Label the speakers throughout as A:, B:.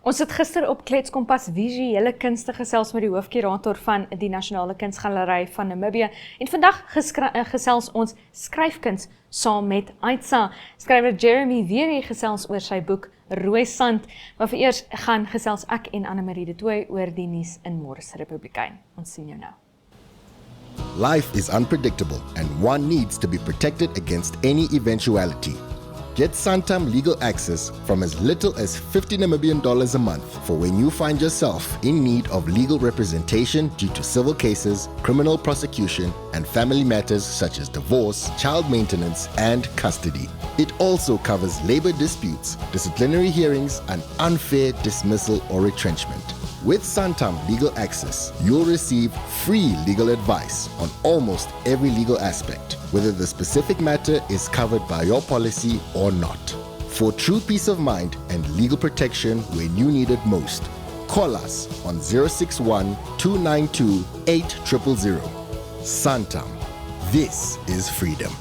A: Ons het gister op Kletskompas visuele kunste gesels met die hoofkurator van die Nasionale Kunsgalery van Namibië en vandag gesels ons skryfkuns saam met Aitsa. Skrywer Jeremy weer gesels oor sy boek Rooi Sand, maar vereers gaan gesels ek en Annemarie de Tooy oor die nuus in Môre se Republikein. Ons sien jou nou.
B: Life is unpredictable and one needs to be protected against any eventuality. Get Santam legal access from as little as $50 Namibian a month for when you find yourself in need of legal representation due to civil cases, criminal prosecution, and family matters such as divorce, child maintenance, and custody. It also covers labor disputes, disciplinary hearings, and unfair dismissal or retrenchment. With Santam Legal Access, you'll receive free legal advice on almost every legal aspect, whether the specific matter is covered by your policy or not. For true peace of mind and legal protection when you need it most, call us on 061 292 8000. Santam. This is freedom.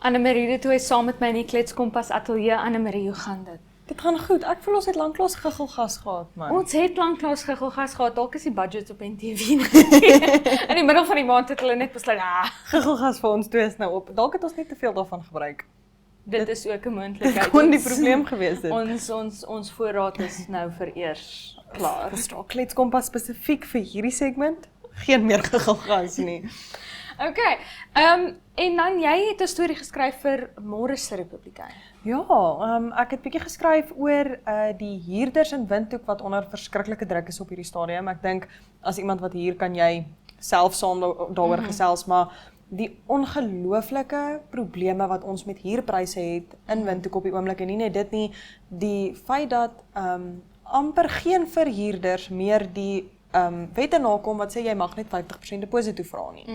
A: Annemarie de Tooy saam met my in die Kletskompas ateljee. Annemarie, hoe gaan dit?
C: Dit gaan goed. Ek voel ons het lanklaas giggelgas gehad, man.
A: Ons het lanklaas giggelgas gehad, dalk is die budget op NTV in die middel van die maand het hulle net besluit,
C: Giggelgas vir ons twee is nou op. Dalk het ons net te veel daarvan gebruik.
A: dit is ook 'n moontlikheid.
C: Kon die probleem gewees het.
A: Ons voorraad is nou vereers klaar.
C: Is daar Kletskompas spesifiek vir hierdie segment? Geen meer giggelgas nie.
A: Okay, en dan jy het 'n storie geskryf vir Môre se Republikein.
C: Ja, ek het bietjie geskryf oor die huurders in Windhoek wat onder verskriklike druk is op hierdie stadium. Ek dink as iemand wat hier kan jy self saam daaroor gesels, maar die ongelooflike probleme wat ons met huurpryse het in Windhoek op die oomblik en nie net dit nie, die feit dat amper geen verhuurders meer die wette nakom wat sê jy mag net 50% deposito vra nie.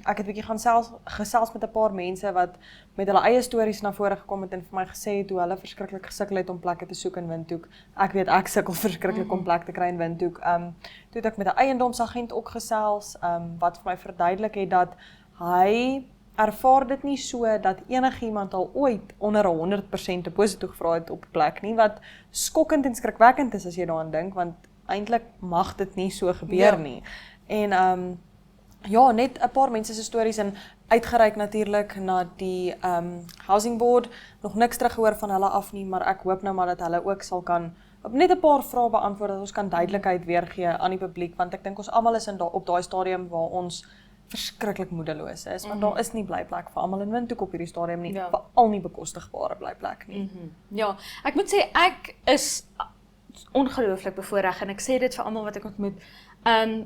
C: Ek het bietjie gaan gesels met 'n paar mense wat met hulle eie stories na vore gekom het en vir my gesê het hoe hulle verskriklik gesukkel het om plekke te soek in Windhoek. Ek weet ek sukkel verskriklik om plek te kry in Windhoek. Toe het ek met 'n eiendomsagent ook gesels wat vir my verduidelik het dat hy ervaar dit nie so dat enigiemand al ooit onder 100% deposito gevra het op 'n plek nie, wat skokkend en skrikwekkend is as jy daaraan dink, want eintlik mag dit nie so gebeur nie. En ja, net 'n paar mense se stories en uitgereik natuurlik na die Housing Board, nog niks teruggehoor van hulle af nie, maar ek hoop nou maar dat hulle ook sal kan net 'n paar vrae beantwoord dat ons kan duidelikheid weergee aan die publiek, want ek dink ons almal is op daai stadium waar ons verskriklik moedeloos is, want daar is nie blyplek vir almal in Windhoek op hierdie stadium nie, veral nie bekostigbare blyplek nie.
A: Ja, ek moet sê ek is ongelooflik bevoorreg en ek sê dit vir almal wat ek ontmoet.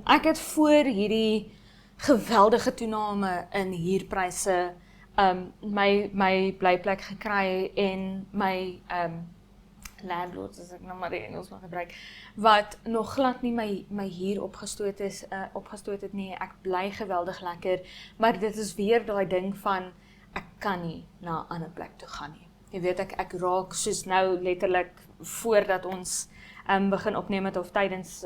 A: Ek het voor hierdie geweldige toename in huurpryse my blyplek gekry en my landlords, as ek nou maar die Engels mag gebruik, wat nog glad nie my huur opgestoot het nie. Ek bly geweldig lekker, maar dit is weer daai ding van ek kan nie na 'n ander plek toe gaan nie. Jy weet ek raak soos nou letterlik voordat ons begin opneem het of tydens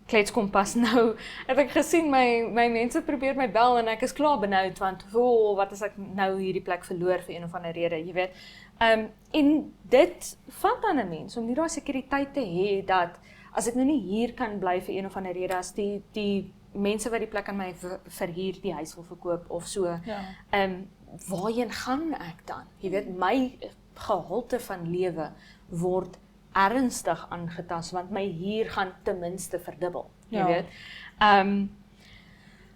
A: Kletskompas nou, het ek gesien my mense probeer my bel en ek is klaar benoud, want wat as ek nou hierdie plek verloor vir een of ander rede, jy weet. En dit vat aan 'n mens om nie daai sekuriteit te hê dat as ek nou nie hier kan bly vir een of ander rede, as die mense wat die plek aan my verhuur die huis wil verkoop of so, waarheen gaan ek dan? Jy weet, my gehalte van lewe word ernstig aangetast, want my huur gaan ten minste verdubbel, jy weet.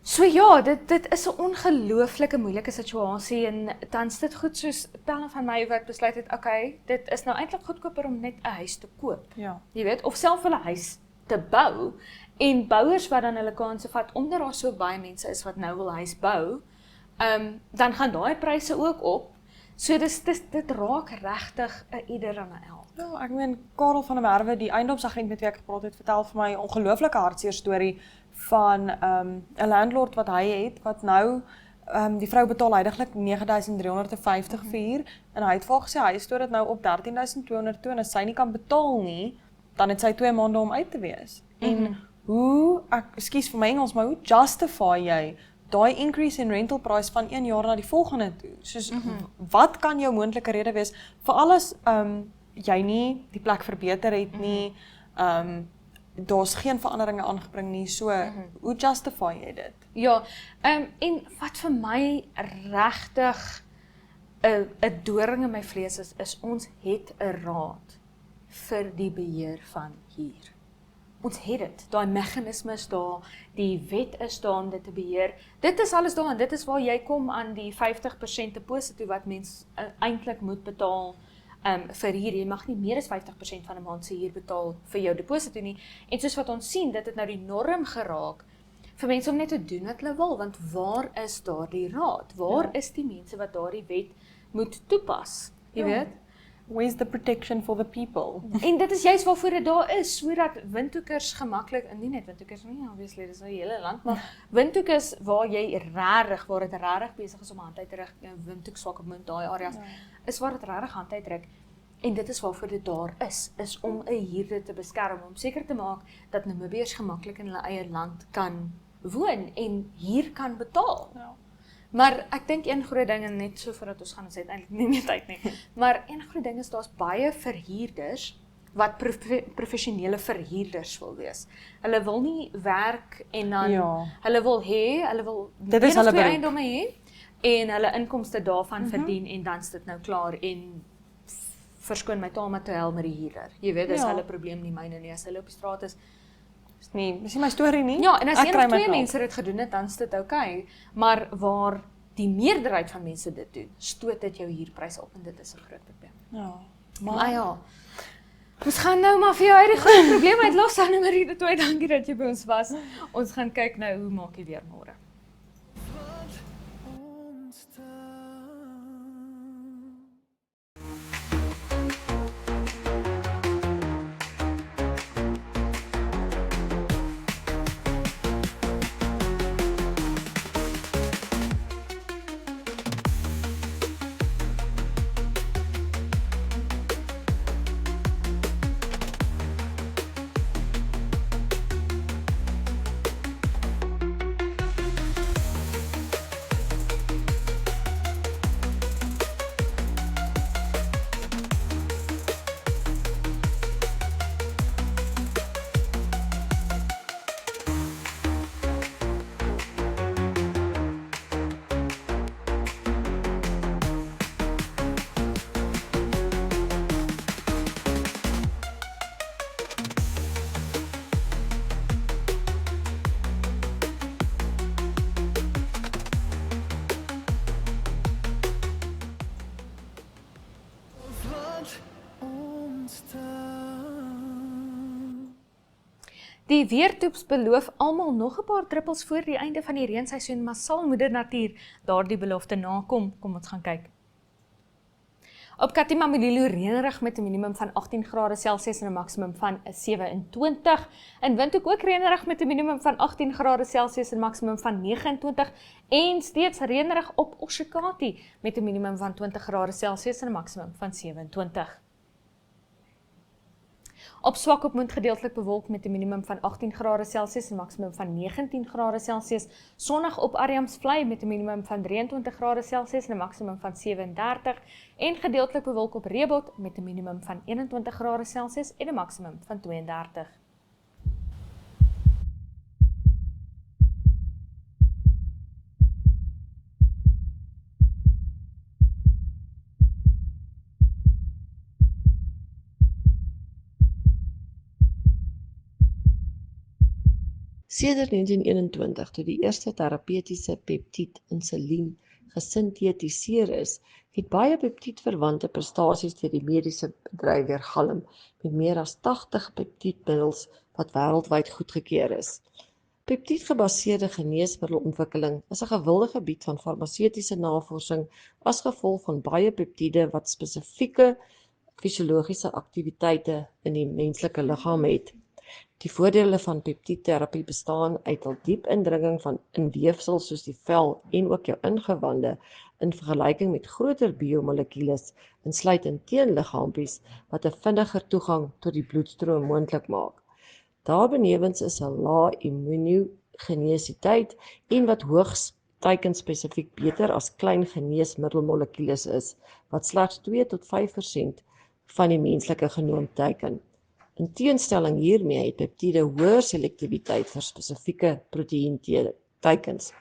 A: So ja, dit is 'n ongelooflike moeilike situasie en tans dit goed soos talle van my wat besluit het, okay, dit is nou eintlik goedkoper om net 'n huis te koop.
C: Ja.
A: Jy weet, of self 'n huis te bou, en bouers wat dan hulle kanse vat, omdat daar so baie mense is wat nou wil huis bou, dan gaan daai pryse ook op. So dit raak regtig 'n ieder aan 'n elk.
C: Ja, ek meen Karel van der Merwe, die eiendomsagent met wie ek gepraat het, vertel vir my 'n ongelooflike hartseer storie van 'n landlord wat hy het wat nou die vrou betaal heidaglik 9.350 vir huur en hy het vir haar gesê hy stoor dit nou op 13.200 toe en as sy nie kan betaal nie, dan het sy 2 maande om uit te wees. En hoe, ekskuus vir my Engels, maar hoe justify jy daai increase in rental price van 1 jaar na die volgende toe? Soos, wat kan jou moontlike rede wees, veral as jy nie die plek verbeter het nie, daar's geen veranderinge aangebring nie, so hoe justify jy dit?
A: Ja, en wat vir my regtig 'n doring in my vlees is ons het 'n raad vir die beheer van huur. Ons het dit, daai meganisme is daar, die wet is daar om dit te beheer. Dit is alles daar en dit is waar jy kom aan die 50% deposito wat mens eintlik moet betaal vir huur. Jy mag nie meer as 50% van 'n maand se huur betaal vir jou deposito nie. En soos wat ons sien, dit het nou die norm geraak vir mense om net te doen wat hulle wil, want waar is daardie raad? Waar is die mense wat daardie wet moet toepas? Jy weet?
C: Where's the protection for the people?
A: En dit is juist waarvoor dit daar is, sodat windhoekers gemaklik, en nie net windhoekers nie, obviously, dis nou die hele land, maar windhoekers waar jy waar dit rarig besig is om hand uit te druk, windhoek, Swakopmund, daai areas, is waar dit rarig hand uitdruk. En dit is waarvoor dit daar is om 'n huurder te beskerm, om seker te maak dat Namibiërs gemaklik in hulle eie land kan woon en huur kan betaal.
C: Ja.
A: Maar ek dink een groot ding, en net so voordat ons gaan, ons het eintlik nie meer tyd nie, maar een groot ding is, daar's baie verhuurders wat professionele verhuurders wil wees. Hulle wil nie werk en dan, hulle wil
C: dit is hulle beroep.
A: eiendomme hê, en hulle inkomste daarvan verdien, en dan is dit nou klaar, en verskoon my taal, maar te hel met die huurder. Jy weet, dis hulle probleem nie myne nie, as hulle op die straat is,
C: Dis nie my storie nie.
A: ja, en as
C: Ek
A: een
C: kry
A: of
C: my
A: twee
C: klaar.
A: mense dit gedoen het, dan is dit oukei. Maar waar die meerderheid van mense dit doen, stoot dit jou huurpryse op en dit is 'n groot probleem.
C: Ja.
A: Maar ja, ons gaan nou maar vir jou uit die groot probleem uitlos, Anne Marie de Tooy, dankie dat jy by ons was. Ons gaan kyk nou, hoe maak jy weer môre? Die weertoeps beloof almal nog 'n paar druppels voor die einde van die reenseisoen, maar sal Moeder Natuur daardie belofte nakom? Kom ons gaan kyk. Op Katimamulilo reënerig met 'n minimum van 18 grade Celsius en 'n maksimum van 27. In Windhoek ook reënerig met 'n minimum van 18 grade Celsius en 'n maksimum van 29 en steeds reënerig op Oshakati met 'n minimum van 20 grade Celsius en 'n maksimum van 27. Op Swakopmund gedeeltelik bewolk met 'n minimum van 18 grade Celsius en maksimum van 19 grade Celsius. Sonnig op Arnhamsvlei met 'n minimum van 23 grade Celsius en 'n maksimum van 37 en gedeeltelik bewolk op Reebot met 'n minimum van 21 grade Celsius en 'n maksimum van 32.
D: Sedert 1921 toe die eerste terapeutiese peptied insulien gesintetiseer is, het baie peptiedverwante prestasies deur die mediese bedryf weergalm met meer as 80 peptiedmiddels wat wêreldwyd goedgekeur is. Peptiedgebaseerde geneesmiddelontwikkeling is 'n gewilde gebied van farmaseutiese navorsing as gevolg van baie peptiede wat spesifieke fisiologiese aktiwiteite in die menslike liggaam het. Die voordele van peptiedterapie bestaan uit hul diep indringing in weefsels soos die vel en ook jou ingewande in vergelyking met groter biomolekules, insluitend teenliggaampies wat 'n vinniger toegang tot die bloedstroom moontlik maak. Daarbenewens is 'n lae immunogenesiteit en wat hoogs teikenspesifiek beter as klein geneesmiddelmolekules is, wat slegs 2 tot 5% van die menslike genoom teiken. In teenstelling hiermee het peptiede hoër selektiwiteit vir spesifieke proteïenteikens.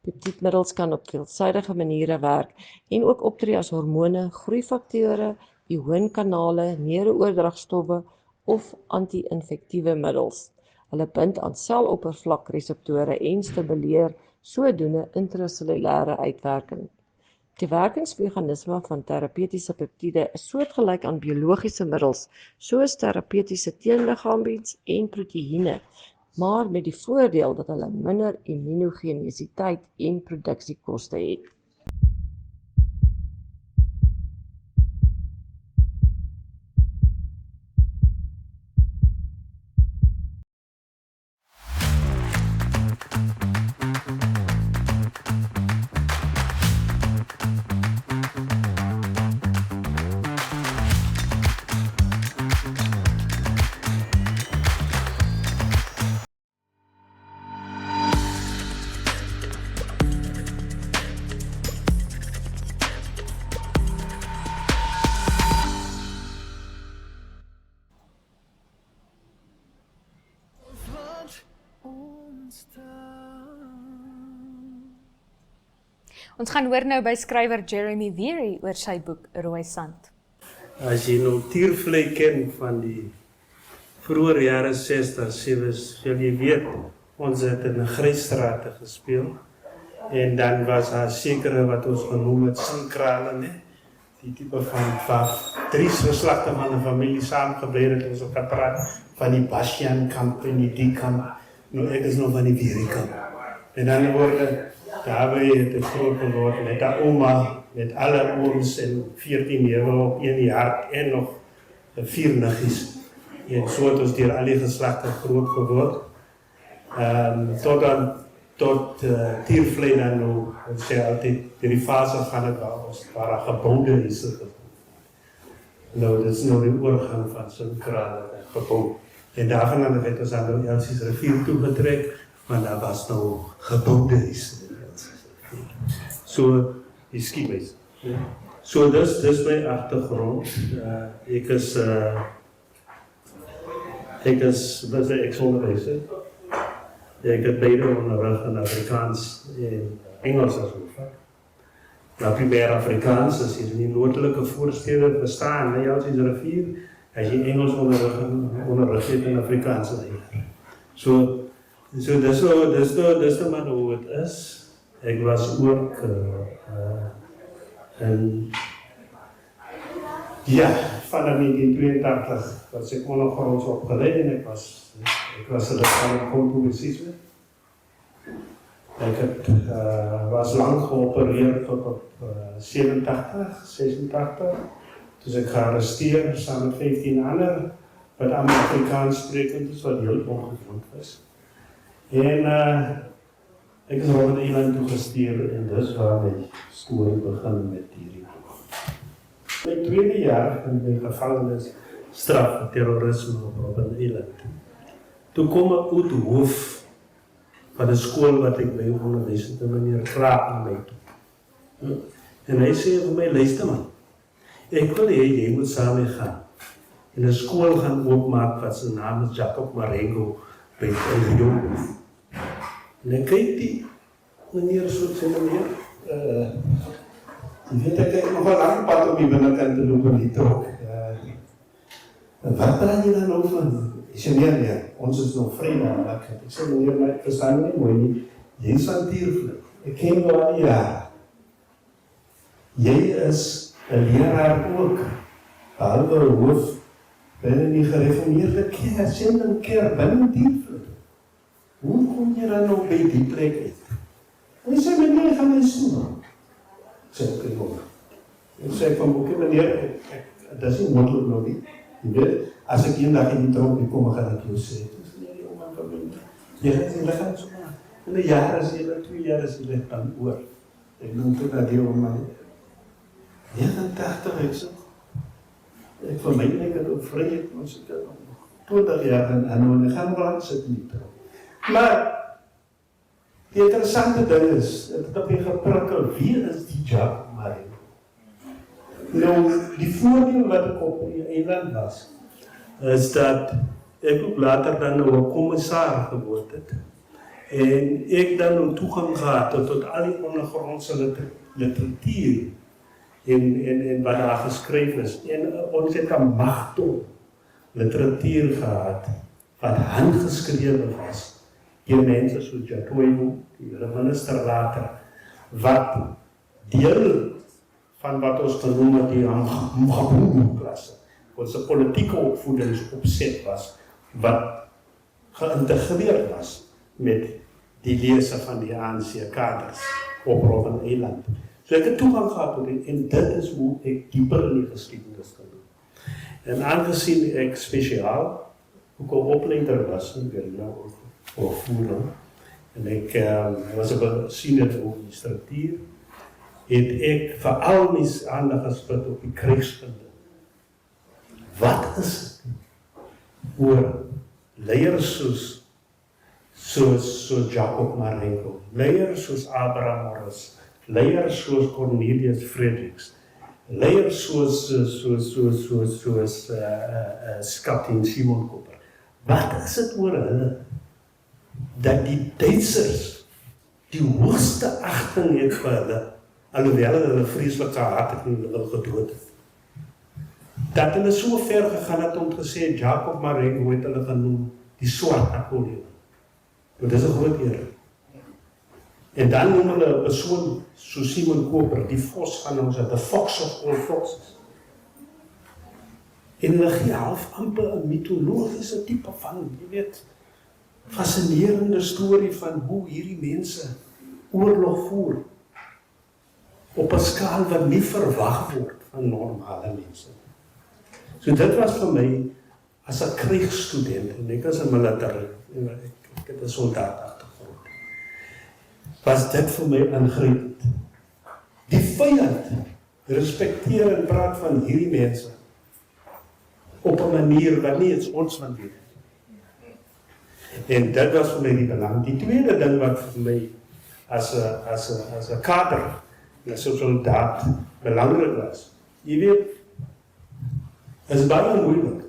D: Peptiedmiddels kan op veelsidige maniere werk en ook optree as hormone, groeifaktore, ionkanale, neurooordragstowwe of anti-infektiewe middels. Hulle bind aan seloppervlakreseptore en stimuleer sodoende intrasellulêre uitwerking. Die werkingsmeganisme van terapeutiese peptiede is soortgelyk aan biologiese middels, soos terapeutiese teenliggaampies en proteïene, maar met die voordeel dat hulle minder immunogenesiteit en produksiekoste het.
A: Ons gaan hoor nou by skrywer Jeremy Weary oor sy boek Rooi Sand.
E: As jy nou Tiervlei ken van die vroeë jare 60, sal jy weet, ons het in 'n grysstrate gespeel. En dan was daar sekere wat ons genoem het sinkrale, né? Die tipe van 3 geslagte van 'n familie saamgebly het, ons ook gepraat van die Bastian kamp en die kamp. Nou ek is nog van die Weary kamp. En dan word daarbij het ek groot geword met 'n ouma, met alle ooms en 14 newe op 1 jaar en nog 4 niggies. En so het ons deur al die geslagte groot geword. Tot Tiervlei dan nou, ons sê altyd, die fase van het waar 'n geboude is. Nou, dit is nou die oorgang van sinkrale gebou. En daarvan het ons aan die Elsies rivier toegetrek, want daar was nou geboude is. So, die skiebase. So, dis my agtergrond. Ek is onderwyser. Ek het beide onderrig in Afrikaans en Engels as ook. Nou, primêr Afrikaans is hier die noordelike voorstede bestaan, jy Elsies rivier, as jy Engels onderrig het in Afrikaans. So dis nou maar hoe het is. Ek was ook vanaf 1982 was ek ondergronds opgeleid en ek was lid van die Kongo-publisisme. Ek was lang geopereerd tot op 86. Dus ek gearresteer saam met 15 ander wat allemaal Afrikaans sprekend is, wat heel ongewoond was. En ek is Robert Eiland toegestuur en dis waar my skool begin met hierdie boek. My 2de jaar in my gevangenis straf vir terrorisme op Robert Eiland. Toe kom ek uit die hoof van die skool wat ek by onderwys het, meneer Graap na my toe. En hy sê vir my, luister man, ek wil jy moet saam mee gaan. En 'n skool gaan oopmaak wat sy naam is Jacob Marengo by die Jonghof. En ek kyk die meneer so sê meneer, jy weet ek nog 'n lang pad om die binnekant te loop in die trok. Wat praat jy dan nou van? Ek sê nee, ons is nog vriende. Ek sê meneer, maar ek verstaan nie mooi nie. Jy is van Tiervlei. Ek ken jou al die jare. Jy is 'n leraar ook, behalwe hoof binne die gereformeerde kerk, sending kerk binne Diepvlei. Hoe kom jy dan nog by die plek uit? En hy sê, meneer, gaan my stoel. Ek sê, oké, hoor. Ek sê van, oké, meneer, dit is nie moontlik nog nie. Jy weet, as ek eendag in die tronk kom, gaan ek jou sê. Ek sê, nee, oma, van my, jy gaan so maar. In 'n jaar is jy, 2 jaar is jy dan oor. Ek noem dit dat die oma, 89, ek sê, ek vir my, ek het ook vryheid, ons het 20 jaar en ek gaan wel sit in die tronk. Maar, die interessante ding is, het op die geprikkel, wie is die Jacob Marengo? Nou, die voordeel wat ek op die eiland was, is dat ek ook later dan nou 'n kommissaar geword het. En ek dan nou toegang gehad tot al die ondergrondse literatuur en wat daar geskryf is. En ons het 'n magtig literatuur gehad, wat handgeskrewe was. Die mense soos Jatoivo, die minister later, wat deel van wat ons genoem het die Mgaboe-klasse, ons politieke opvoedingsopset was, wat geïntegreerd was met die lese van die ANC kaders op Robben-Eiland. So ek het toegang gehad tot dit, en dit is hoe ek dieper in die geskiedenis kan doen. En aangezien ek spesiaal ook 'n opleider was in Guerrilla opvoeding, en ek was op senior administratuur, het ek veral my aandag gespit op die krygskunde. Wat is dit oor leiers soos Jacob Marengo, leiers soos Abraham Morris, leiers soos Cornelius Fredericks, leiers soos Kaptein Simon Cooper. Wat is dit oor hulle dat die Duitsers die hoogste agting het vir hulle, alhoewel hulle vreeslike haat het en hulle gedood het. Dat hulle so ver gegaan het om te sê, Jacob Marengo het hulle genoem, die swart Napoleon. Dit is 'n groot eer. En dan noem hulle 'n persoon soos Simon Cooper, die vos van ons, the fox of all foxes. En hulle gee half amper 'n mitologiese tipe van, jy weet, fascinerende storie van hoe hierdie mense oorlog voer op 'n skaal wat nie verwag word van normale mense. So dit was vir my as 'n krygsstudent, en ek is 'n militair, ek het 'n soldaat agtergrond, was dit vir my aangrypend. Die vyand respekteer en praat van hierdie mense op 'n manier wat nie eens ons van weet. En dit was vir my die belang. Die tweede ding wat vir my as 'n kader, as 'n soldaat belangrik was, jy weet, is baie moeilik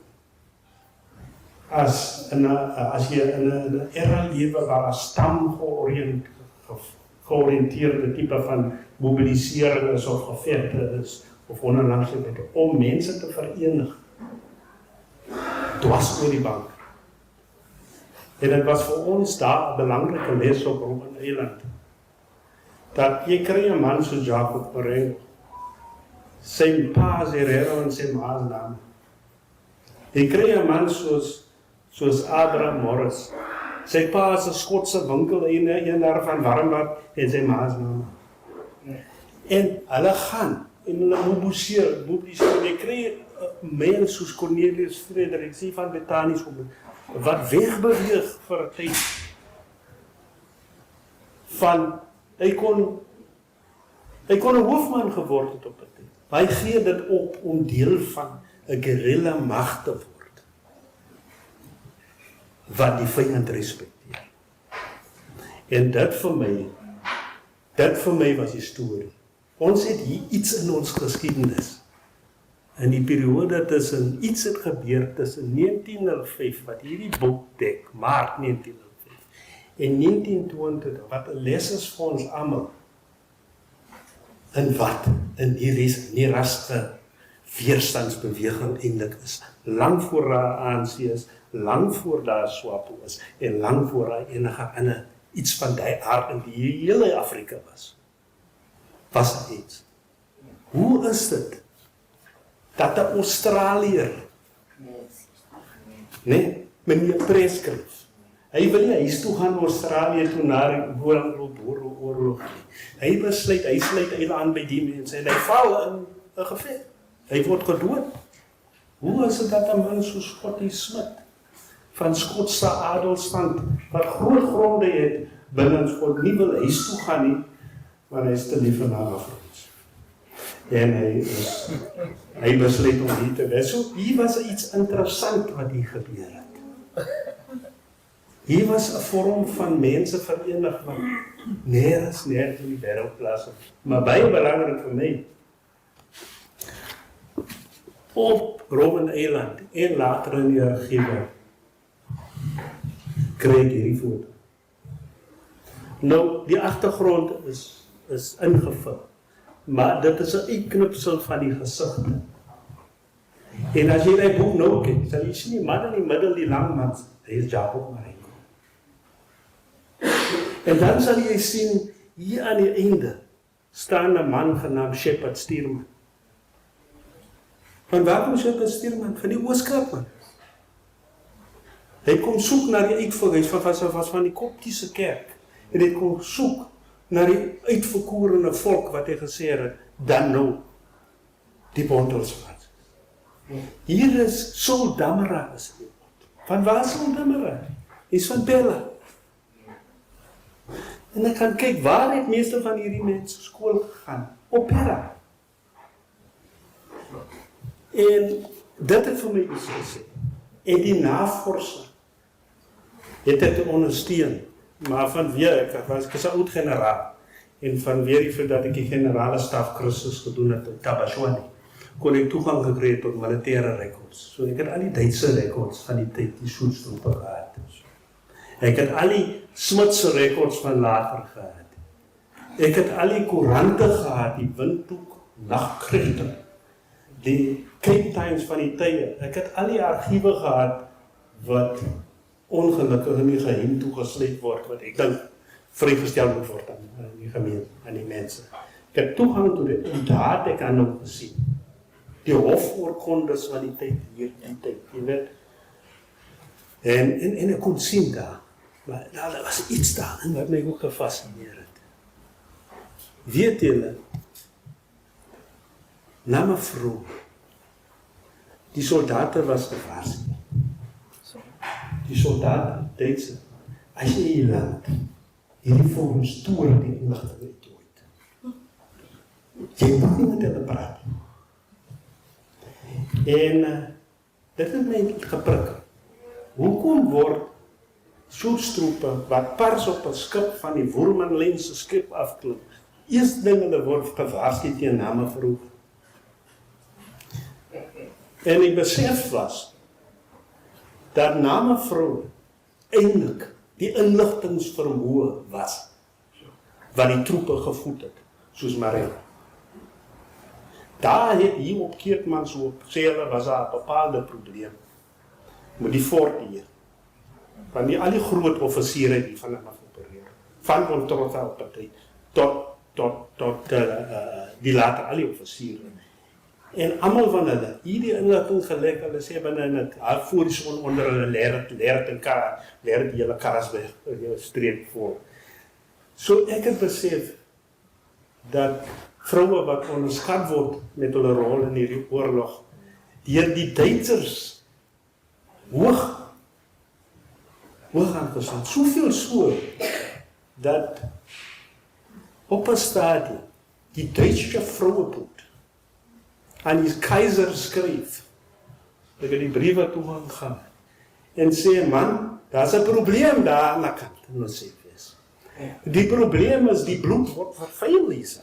E: as jy in 'n era lewe waar 'n stam georiënteerde tipe van mobilisering is of gevegte is of onderlandse om mense te verenig dwars oor die bank. En dit was vir ons daar 'n belangrike les op Robben-Eiland. Dat jy kry 'n man soos Jacob Marengo, sy pa is Herrero en sy ma is naam. Jy kry 'n man soos Abraham Morris, sy pa is 'n Skotse winkeleienaar van Warmbad en sy ma is naam. En hulle gaan en hulle mobiliseer, jy kry mense soos Cornelius Fredericks, die van Botanies wat wegbeweeg vir 'n tyd van, hy kon 'n hoofman geword het op 'n tyd. Hy gee dit op om deel van 'n guerrilla mag te word, wat die vyand respekteer. En dit vir my was die storie. Ons het hier iets in ons geskiedenis, in die periode tussen iets het gebeur tussen 1905, wat hierdie boek dek, Maart 1905, en 1920, wat 'n les is vir ons almal, in wat in die rasse weerstandsbeweging eintlik is, lang voor daar ANC is, lang voor daar SWAPO is, en lang voor daar enige ander iets van die aard in die hele Afrika was iets. Hoe is dit dat 'n Australiër, nee, meneer Prescott, hy wil nie huis toe gaan Australië toe na die Boeroorlog. Hy besluit, hy sluit hy aan by die mense en hy val in 'n geveg. Hy word gedood. Hoe is dit dat 'n man so Scottie Smith van Skotse adelstand wat groot gronde het binne Skot nie wil huis toe gaan nie, maar hy is te lief vir Afrikaans. En hy besluit om hier te wees. So hier was iets interessant wat hier gebeur het. Hier was 'n vorm van mense vereniging nêrens in die wêreldplaas, maar baie belangrik vir my. Op Robben Eiland en later in die argiewe kry ek hierdie foto. Nou, die agtergrond is ingevul, maar dit is 'n uitknipsel van die gesigte. En as jy die boek nou kyk, sal jy sien die man in die middel, die lang man, hy is Jacob Marengo. En dan sal jy sien, hier aan die einde, staan 'n man genaamd Shepard Stuurman. Van waar kom Shepard Stuurman? Van die Ooskaap, man. Hy kom soek na die uitverhuis van die Koptiese kerk. En hy kom soek na die uitverkorene volk wat hy gesê het, dan nou, die Bondelswart. Hier is Saul Damara is die bond. Van waar is Saul Damara? Hy is van Bella. En ek gaan kyk, waar het meeste van hierdie mense skool gegaan? Op Bella. En dit het vir my iets gesê. En die navorsing het dit ondersteun. Maar vanweer, ek was 'n oud generaal. En vanweer die feit dat ek die generale staf kursus gedoen het in Tabashwani, kon ek toegang gekry tot militêre rekords. So ek het al die Duitse rekords van die tyd, die Soetstroepe gehad. Ek het al die Smitse rekords van later gehad. Ek het al die koerante gehad, die Windhoek Nagkrigte, die Cape Times van die tye. Ek het al die argiewe gehad wat ongelukkig in die geheim toegesluit word, wat ek dink vrygestel moet word aan die gemeen, aan die mense. Ek het toegang tot dit, en daar het ek aan hom gesien. Die hofoorkondes van die tyd, hier die tyd, jy weet. En ek kon sien daar, maar daar was iets daarin wat my ook gefascineer het. Weet julle, na my vrou, die soldate was gewaarsku. Die soldaten, Duitse, as jy hier land, hierdie volgens toere die inligting het ooit. Jy moet nie met hulle praat. En dit het my geprikkel. Hoekom word Soetstroepe wat pars op 'n skip van die Woermanlyn se skip afklim, eers ding hulle word gewaarsku teen Namavrou. En die besef was dat Namavrou eintlik die inligtingsvermoë was wat die troepe gevoed het, soos Maree. Daar het hier op Keetmans op Sele was daar 'n bepaalde probleem met die fort hier. Want al die groot offisiere die van hulle opereer, van Ontrotha op partij tot die later al die offisiere. En almal van hulle, hierdie inligting gelek, hulle sê binne in het voor die son onder hulle leer die hele Karasberg, die hele streek voor. So ek het besef dat vroue wat onderskat word met hulle rol in hierdie oorlog, deur die Duitsers hoog aangeslaan. Soveel so, dat op 'n stadium die Duitse vrouebond aan die keizer skryf, ek het die briewe toegang gaan, en sê, man, daar's 'n probleem daar aan die kant, en ons sê, die probleem is, die bloed word vervuil, Lisa.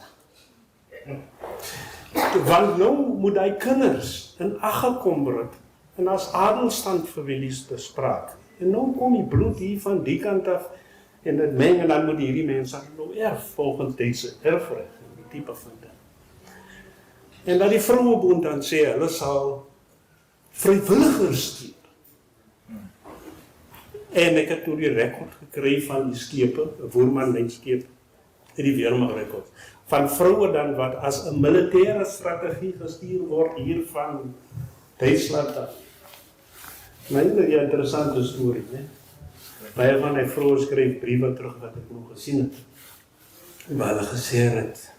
E: Want nou moet hy kinders in ag gekom word, en as adelstand families te spraak. En nou kom die bloed hier van die kant af, en dit meng, en dan moet hierdie mense nou erf, volgens deze erfreg, die type van dit. En dat die vrouwebond dan sê, hulle sal vrywilligers stuur. En ek het toe die rekord gekry van die skepe, 'n Woermanlyn skep, in die weermagrekords. Van vroue dan wat as 'n militêre strategie gestuur word hier van Duitsland af. Maar dit is 'n interessante storie, né? Baie van die vroue skryf briewe terug wat ek nog gesien het. Waar hulle gesê het,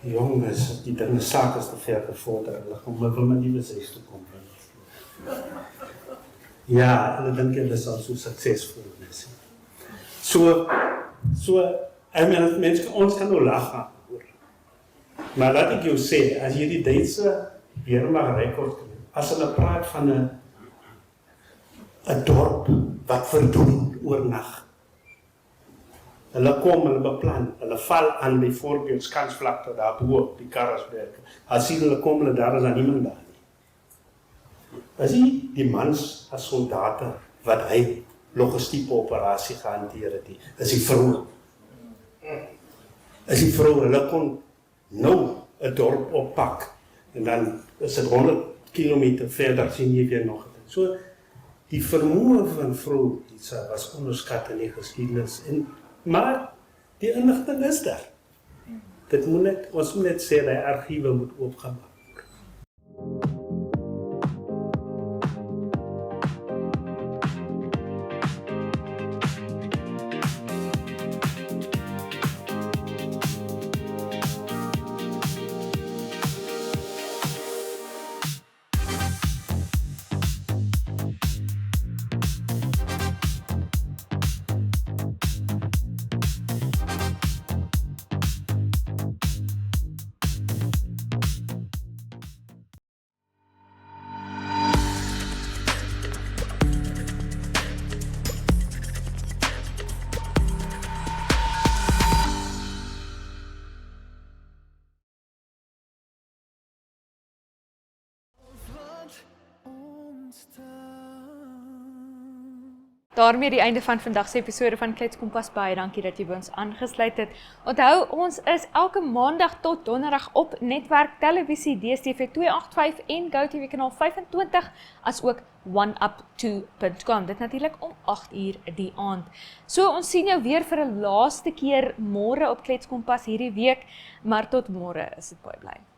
E: jongens, die dinge saak is te ver gevorder, hulle gaan met die huis toe kom. Ja, hulle dink hulle sal so suksesvol wees. So, ons kan nou lag oor. Maar laat ek jou sê, as jy die Duitse weermagrekord, as hulle praat van 'n dorp wat verdwyn oornag. Hulle kom, hulle beplan, hulle val aan byvoorbeeld Skansvlakte daar bo, die Karasberg. As hulle kom, hulle daar is dan niemand daar nie. As die mans as soldate wat hy logistieke operasie gehanteer het, is die vroue. Is die vroue, hulle kon nou 'n dorp oppak en dan is dit 100 kilometer verder sien jy weer nog. So die vermoë van vroue was onderskat in die geskiedenis maar die inligting is daar. Ons moet net sê, die argiewe moet oopgemaak word.
A: Daarmee die einde van vandag se episode van Klets Kompas. Baie dankie dat jy by ons aangesluit het. Onthou, ons is elke maandag tot donderdag op Netwerk Televisie DStv 285 en GoTV kanaal 25, as ook oneup2.com. Dit natuurlik om 8uur die aand. So ons sien jou weer vir 'n laaste keer môre op Klets Kompas hierdie week, maar tot môre is dit baie bly.